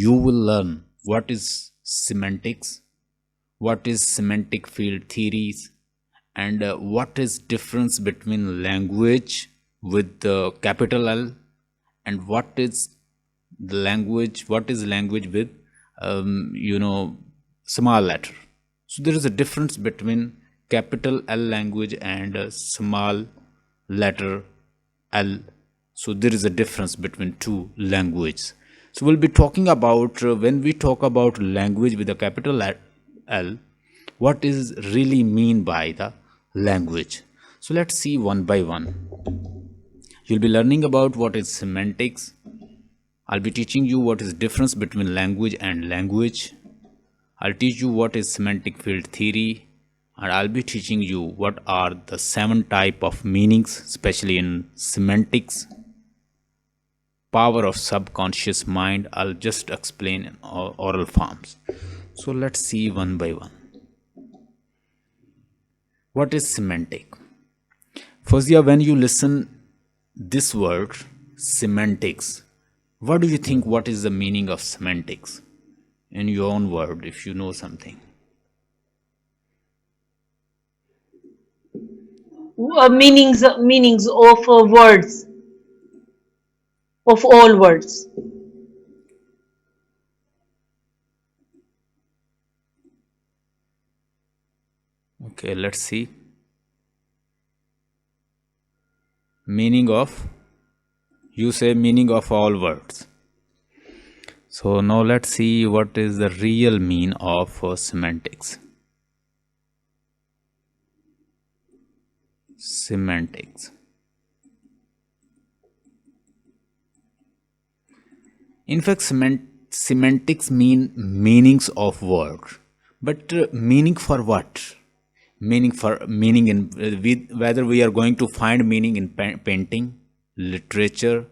you will learn what is semantics, what is semantic field theories, and what is difference between language with the capital L, and what is language with small letter. So there is a difference between capital L language and small letter L. So there is a difference between two languages. So we'll be talking about when we talk about language with a capital L, what is really mean by the language. So let's see one by one. You'll be learning about what is semantics. I'll be teaching you what is difference between language and language. I'll teach you what is semantic field theory, and I'll be teaching you what are the 7 type of meanings, especially in semantics. Power of subconscious mind, I'll just explain in oral forms. So let's see one by one. What is semantic? Fazia, when you listen this word semantics, what do you think, what is the meaning of semantics in your own word, if you know something? Meanings of words, of all words. Okay, let's see. Meaning of, you say meaning of all words. So now let's see what is the real mean of semantics. Semantics. In fact, semantics mean meanings of words, but meaning for what? Meaning in whether we are going to find meaning in painting, literature,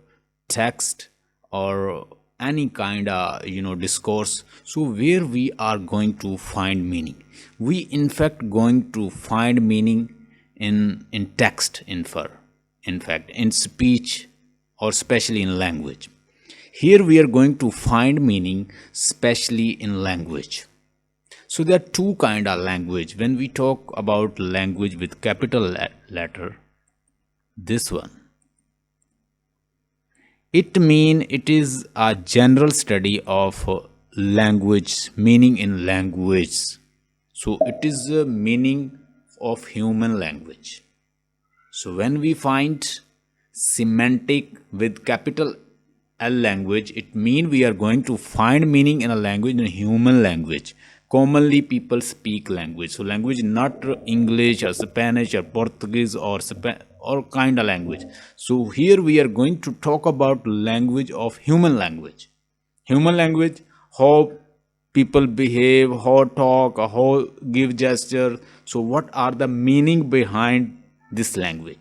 text, or any kind of discourse. So where we are going to find meaning, we in fact going to find meaning in text, in fact in speech, or especially in language. Here we are going to find meaning especially in language. So there are two kind of language. When we talk about language with capital letter, this one, it mean it is a general study of language, meaning in language. So it is a meaning of human language. So when we find semantic with capital L language, it mean we are going to find meaning in a language, in a human language. Commonly people speak language. So language not English or Spanish or Portuguese or kind of language. So here we are going to talk about language of human language. Human language, how people behave, how talk, how give gesture. So what are the meaning behind this language?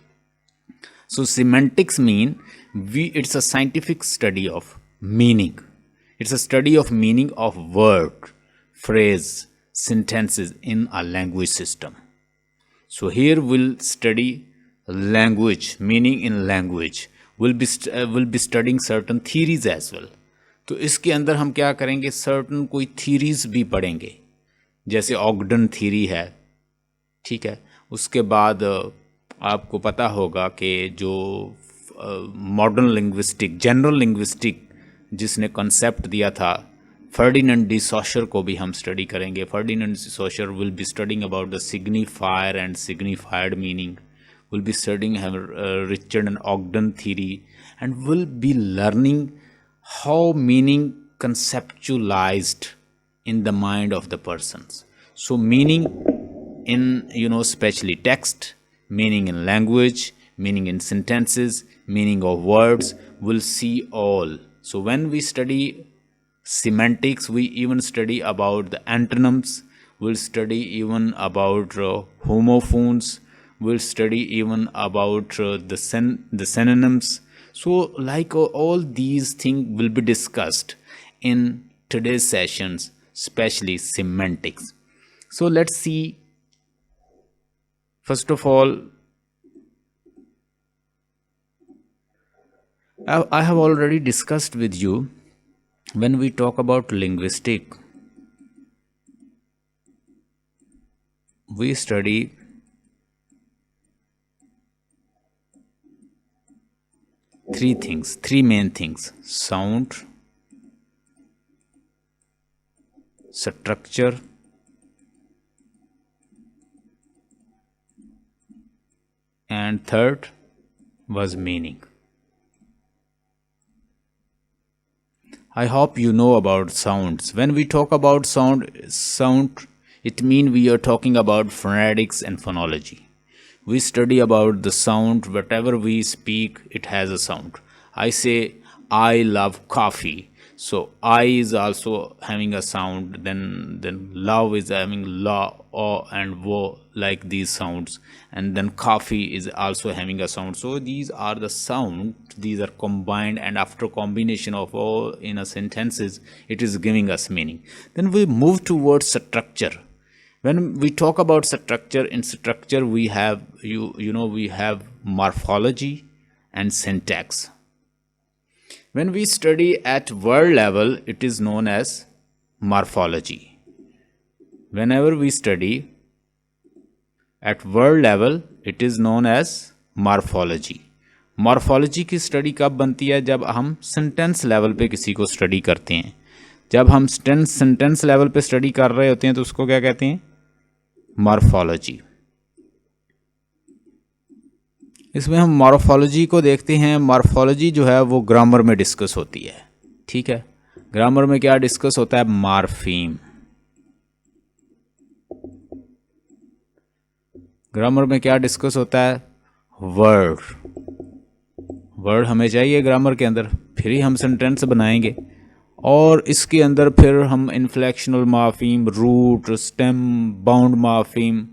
So semantics mean it's a scientific study of meaning. It's a study of meaning of word, phrase, sentences in a language system. So here we'll study language, meaning in language. We'll be studying certain theories as well. तो इसके अंदर हम क्या करेंगे, certain कोई theories भी पढ़ेंगे, जैसे ऑगडन थीरी है, ठीक है. उसके बाद आपको पता होगा कि जो मॉडर्न लिंग्विस्टिक, जनरल लिंग्विस्टिक जिसने कॉन्सेप्ट दिया था, फर्डिनेंड डी सॉशर को भी हम स्टडी करेंगे. Ferdinand de Saussure will be studying about the signifier and signified meaning. Will be studying Richard and Ogden theory, and will be learning how meaning conceptualized in the mind of the persons. So meaning in especially text, meaning in language, meaning in sentences, meaning of words, we'll see all. So when we study semantics, we even study about the antonyms, we'll study even about homophones, we'll study even about the synonyms. So like all these things will be discussed in today's sessions, especially semantics. So let's see. First of all, I have already discussed with you When we talk about linguistic, we study three main things: sound, structure, and third was meaning. I hope you know about sounds. When we talk about sound, it means we are talking about phonetics and phonology. We study about the sound. Whatever we speak, it has a sound. I say I love coffee, so I is also having a sound. Then love is having la, o, and wo, like these sounds, and then coffee is also having a sound. So these are the sound. These are combined, and after combination of all in a sentences, it is giving us meaning. Then we move towards structure. When we talk about structure, in structure we have we have morphology and syntax. When we study at word level, it is known as morphology. Whenever we study at word level, it is known as morphology. Morphology की study कब बनती है? जब हम sentence level पे किसी को study करते हैं. जब हम सेंटेंस लेवल पे स्टडी कर रहे होते हैं तो उसको क्या कहते हैं? मॉर्फोलॉजी. इसमें हम मॉर्फोलॉजी को देखते हैं. मॉर्फोलॉजी जो है वो ग्रामर में डिस्कस होती है. ठीक है, ग्रामर में क्या डिस्कस होता है? मॉर्फीम. ग्रामर में क्या डिस्कस होता है? वर्ड. वर्ड हमें चाहिए ग्रामर के अंदर, फिर ही हम सेंटेंस बनाएंगे. और इसके अंदर फिर हम inflectional morpheme, root, stem, bound morpheme,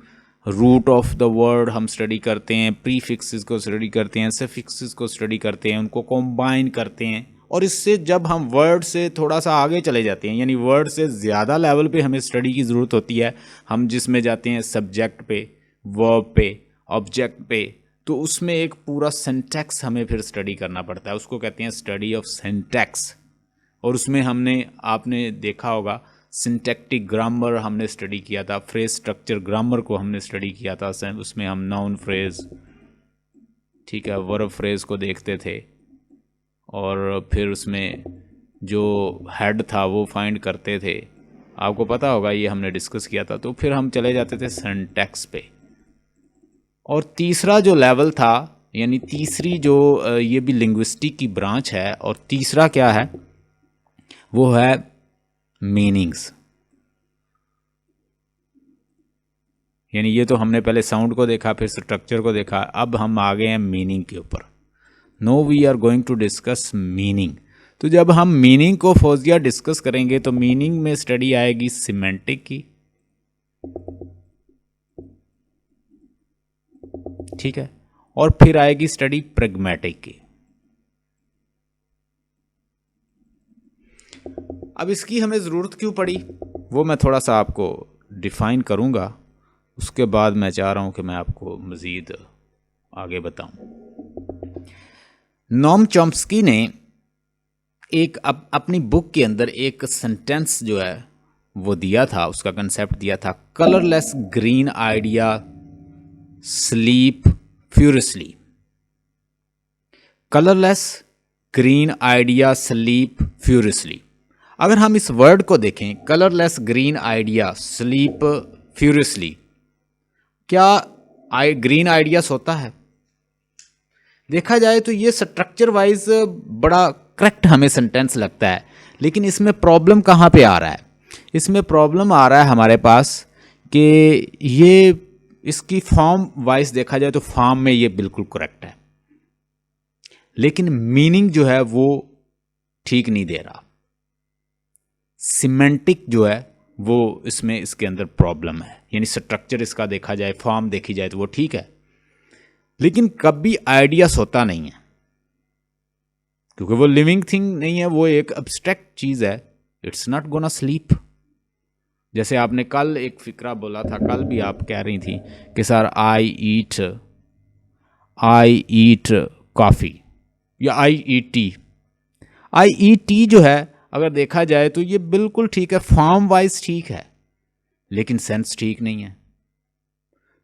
root of the word हम स्टडी करते हैं, प्रीफिक्सेस को स्टडी करते हैं, सफिक्सेस को स्टडी करते हैं, उनको कंबाइन करते हैं. और इससे जब हम वर्ड से थोड़ा सा आगे चले जाते हैं, यानी वर्ड से ज़्यादा लेवल पे हमें स्टडी की ज़रूरत होती है, हम जिसमें जाते हैं सब्जेक्ट पे, वर्ब पे, ऑब्जेक्ट पे, तो उसमें एक पूरा सिंटैक्स हमें फिर स्टडी करना पड़ता है. उसको कहते हैं स्टडी ऑफ सिंटैक्स. और उसमें आपने देखा होगा सिंटैक्टिक ग्रामर हमने स्टडी किया था, फ्रेज स्ट्रक्चर ग्रामर को हमने स्टडी किया था. उसमें हम नाउन फ्रेज, ठीक है, वर्ब फ्रेज को देखते थे, और फिर उसमें जो हेड था वो फाइंड करते थे. आपको पता होगा, ये हमने डिस्कस किया था. तो फिर हम चले जाते थे सिंटैक्स पे. और तीसरा जो लेवल था, यानी तीसरी जो ये भी लिंग्विस्टिक की ब्रांच है, और तीसरा क्या है? वो है मीनिंग्स. यानी ये तो हमने पहले साउंड को देखा, फिर स्ट्रक्चर को देखा, अब हम आ गए हैं मीनिंग के ऊपर. No we are going to discuss meaning. तो जब हम मीनिंग को फौजिया डिस्कस करेंगे तो मीनिंग में स्टडी आएगी सिमेंटिक की, ठीक है, और फिर आएगी स्टडी प्रैग्मेटिक की. अब इसकी हमें ज़रूरत क्यों पड़ी वो मैं थोड़ा सा आपको डिफ़ाइन करूँगा. उसके बाद मैं चाह रहा हूँ कि मैं आपको मज़ीद आगे बताऊँ. नोम चॉम्स्की ने एक अपनी बुक के अंदर एक सेंटेंस जो है वो दिया था, उसका कंसेप्ट दिया था, colourless green idea sleep furiously. Colourless green idea sleep furiously. अगर हम इस वर्ड को देखें, colourless green idea sleep furiously, क्या ग्रीन आइडिया सोता है? देखा जाए तो ये स्ट्रक्चर वाइज बड़ा करेक्ट हमें सेंटेंस लगता है, लेकिन इसमें प्रॉब्लम कहाँ पे आ रहा है? इसमें प्रॉब्लम आ रहा है हमारे पास कि ये इसकी फॉर्म वाइज देखा जाए तो फॉर्म में ये बिल्कुल करेक्ट है, लेकिन मीनिंग जो है वो ठीक नहीं दे रहा. सिमेंटिक जो है वो इसमें इसके अंदर प्रॉब्लम है. यानी स्ट्रक्चर इसका देखा जाए, फॉर्म देखी जाए तो वो ठीक है, लेकिन कभी आइडिया सोता नहीं है, क्योंकि वो लिविंग थिंग नहीं है, वो एक एब्स्ट्रैक्ट चीज़ है. It's not gonna sleep. जैसे आपने कल एक फिक्रा बोला था, कल भी आप कह रही थी कि सर आई ईट कॉफ़ी या आई ईट टी. आई ईट टी जो है, अगर देखा जाए तो ये बिल्कुल ठीक है, फॉर्म वाइज ठीक है, लेकिन सेंस ठीक नहीं है।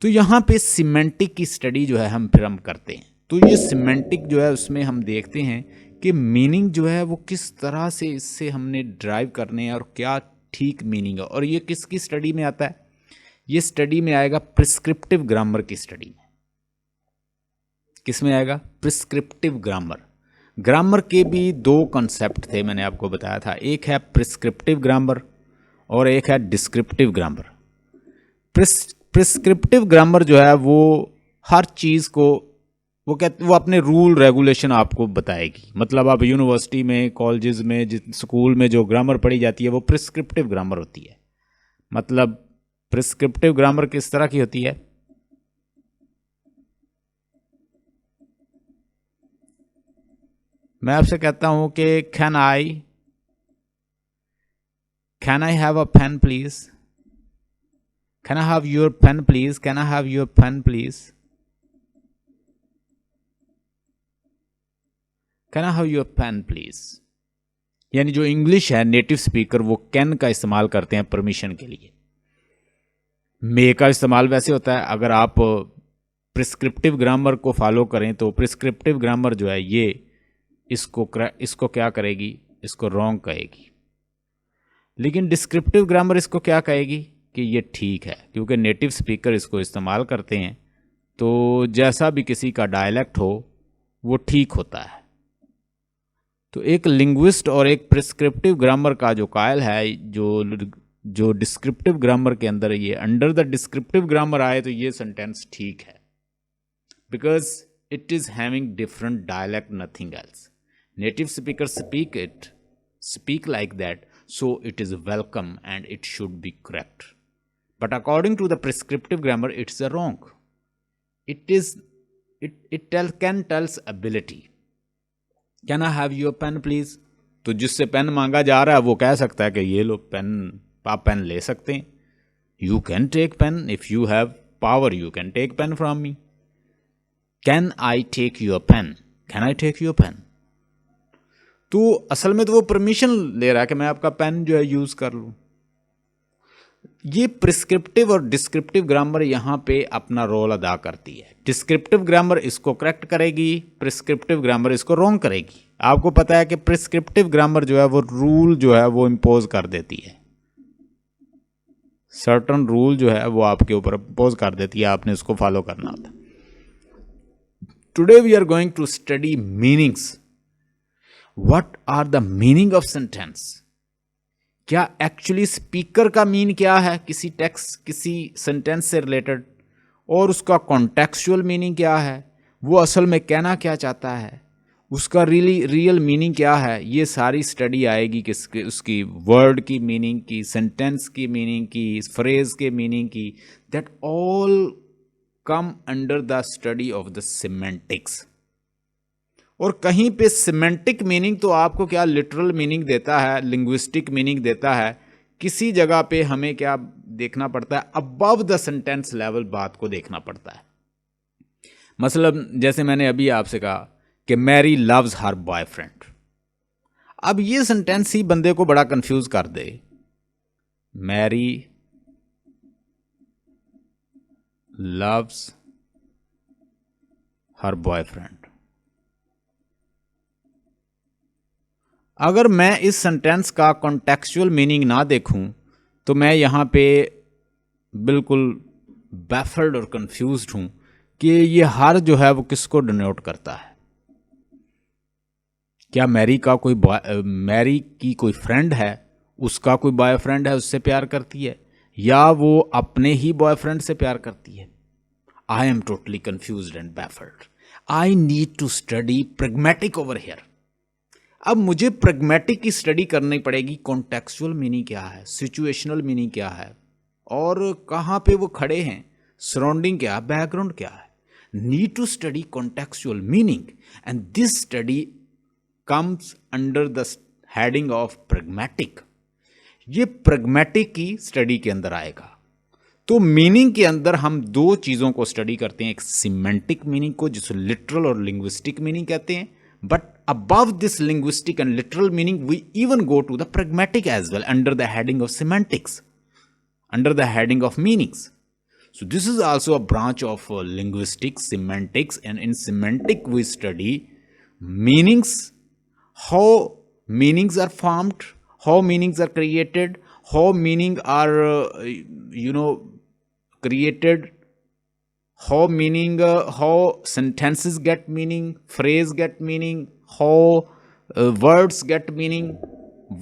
तो यहाँ पे सिमेंटिक की स्टडी जो है हम करते हैं। तो ये सिमेंटिक जो है उसमें हम देखते हैं कि मीनिंग जो है वो किस तरह से इससे हमने ड्राइव करने हैं और क्या ठीक मीनिंग है। और ये किसकी स्टडी में आता है? ये स्टडी में आएगा प्रिस्क्रिप्टिव ग्रामर की स्टडी में। किस में आएगा? Prescriptive grammar. ग्रामर के भी दो कॉन्सेप्ट थे, मैंने आपको बताया था। एक है प्रिस्क्रिप्टिव ग्रामर और एक है डिस्क्रिप्टिव ग्रामर। प्रिस्क्रिप्टिव ग्रामर जो है वो हर चीज़ को वो अपने रूल रेगुलेशन आपको बताएगी। मतलब आप यूनिवर्सिटी में, कॉलेजेस में, स्कूल में जो ग्रामर पढ़ी जाती है वो प्रिस्क्रिप्टिव ग्रामर होती है। मतलब प्रिस्क्रिप्टिव ग्रामर किस तरह की होती है? मैं आपसे कहता हूं कि can I have a pen please? Can I have your pen please? Can I have your pen please? Can I have your pen please? यानी जो इंग्लिश है, नेटिव स्पीकर वो कैन का इस्तेमाल करते हैं परमिशन के लिए। मे का इस्तेमाल वैसे होता है, अगर आप प्रिस्क्रिप्टिव ग्रामर को फॉलो करें तो प्रिस्क्रिप्टिव ग्रामर जो है ये इसको क्या करेगी? इसको रॉन्ग कहेगी। लेकिन डिस्क्रिप्टिव ग्रामर इसको क्या कहेगी? कि ये ठीक है, क्योंकि नेटिव स्पीकर इसको इस्तेमाल करते हैं। तो जैसा भी किसी का डायलेक्ट हो वो ठीक होता है। तो एक लिंग्विस्ट और एक प्रिस्क्रिप्टिव ग्रामर का जो कायल है, जो डिस्क्रिप्टिव ग्रामर के अंदर ये अंडर द डिस्क्रिप्टिव ग्रामर आए तो ये सेंटेंस ठीक है, because it is having different dialect, nothing else. Native speaker speak like that, so it is welcome and it should be correct. But according to the prescriptive grammar, it's a wrong. Can tells ability. Can I have your pen please? तो जिससे pen मांगा जा रहा है वो कह सकता है कि ये लो पेन, आप पेन ले सकते हैं। You can take pen if you have power. You can take pen from me. Can I take your pen? Can I take your pen? तो असल में तो वो परमिशन ले रहा है कि मैं आपका पेन जो है यूज कर लूं। ये प्रिस्क्रिप्टिव और डिस्क्रिप्टिव ग्रामर यहां पे अपना रोल अदा करती है। डिस्क्रिप्टिव ग्रामर इसको करेक्ट करेगी, प्रिस्क्रिप्टिव ग्रामर इसको रॉन्ग करेगी। आपको पता है कि प्रिस्क्रिप्टिव ग्रामर जो है वो रूल जो है वो इम्पोज कर देती है। सर्टन रूल जो है वो आपके ऊपर इम्पोज कर देती है, आपने उसको फॉलो करना होता है। Today we are going to study meanings. What are the meaning of sentence? क्या एक्चुअली स्पीकर का मीन क्या है किसी टेक्स्ट, किसी सेंटेंस से रिलेटेड, और उसका कॉन्टेक्चुअल मीनिंग क्या है, वो असल में कहना क्या चाहता है, उसका रियल मीनिंग क्या है। ये सारी स्टडी आएगी किसके, उसकी वर्ड की मीनिंग की, सेंटेंस की मीनिंग की, फ्रेज के मीनिंग की। That all come under the study of the semantics. और कहीं पे सिमेंटिक मीनिंग तो आपको क्या लिटरल मीनिंग देता है, लिंग्विस्टिक मीनिंग देता है। किसी जगह पे हमें क्या देखना पड़ता है? अबव द सेंटेंस लेवल बात को देखना पड़ता है। मतलब जैसे मैंने अभी आपसे कहा कि मैरी लव्स हर बॉयफ्रेंड। अब ये सेंटेंस ही बंदे को बड़ा कंफ्यूज कर दे। Mary loves her boyfriend. अगर मैं इस सेंटेंस का कॉन्टेक्चुअल मीनिंग ना देखूं तो मैं यहाँ पे बिल्कुल बैफल्ड और कंफ्यूज्ड हूं कि ये हर जो है वो किसको डिनोट करता है। क्या मैरी की कोई फ्रेंड है, उसका कोई बॉयफ्रेंड है, उससे प्यार करती है, या वो अपने ही बॉयफ्रेंड से प्यार करती है? I am totally confused and baffled. I need to study pragmatic over here. अब मुझे प्रैग्मेटिक की स्टडी करनी पड़ेगी। कॉन्टेक्चुअल मीनिंग क्या है, सिचुएशनल मीनिंग क्या है, और कहाँ पे वो खड़े हैं, सराउंडिंग क्या है, बैकग्राउंड क्या है। Need to study contextual meaning and this study comes under the heading of pragmatic. ये प्रैग्मेटिक की स्टडी के अंदर आएगा। तो मीनिंग के अंदर हम दो चीज़ों को स्टडी करते हैं। एक सिमेंटिक मीनिंग को, जिसे लिटरल और लिंग्विस्टिक मीनिंग कहते हैं, but above this linguistic and literal meaning, we even go to the pragmatic as well under the heading of semantics, under the heading of meanings. So this is also a branch of linguistics, semantics, and in semantic we study meanings, how meanings are formed, how meanings are created, how meaning are created, how sentences get meaning, phrase get meaning, how words get meaning,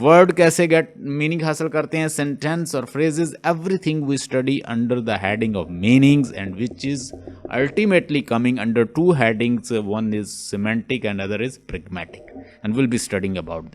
word कैसे get meaning हासिल करते हैं, sentence और phrases, everything we study under the heading of meanings and which is ultimately coming under two headings, one is semantic and other is pragmatic, and we'll be studying about this.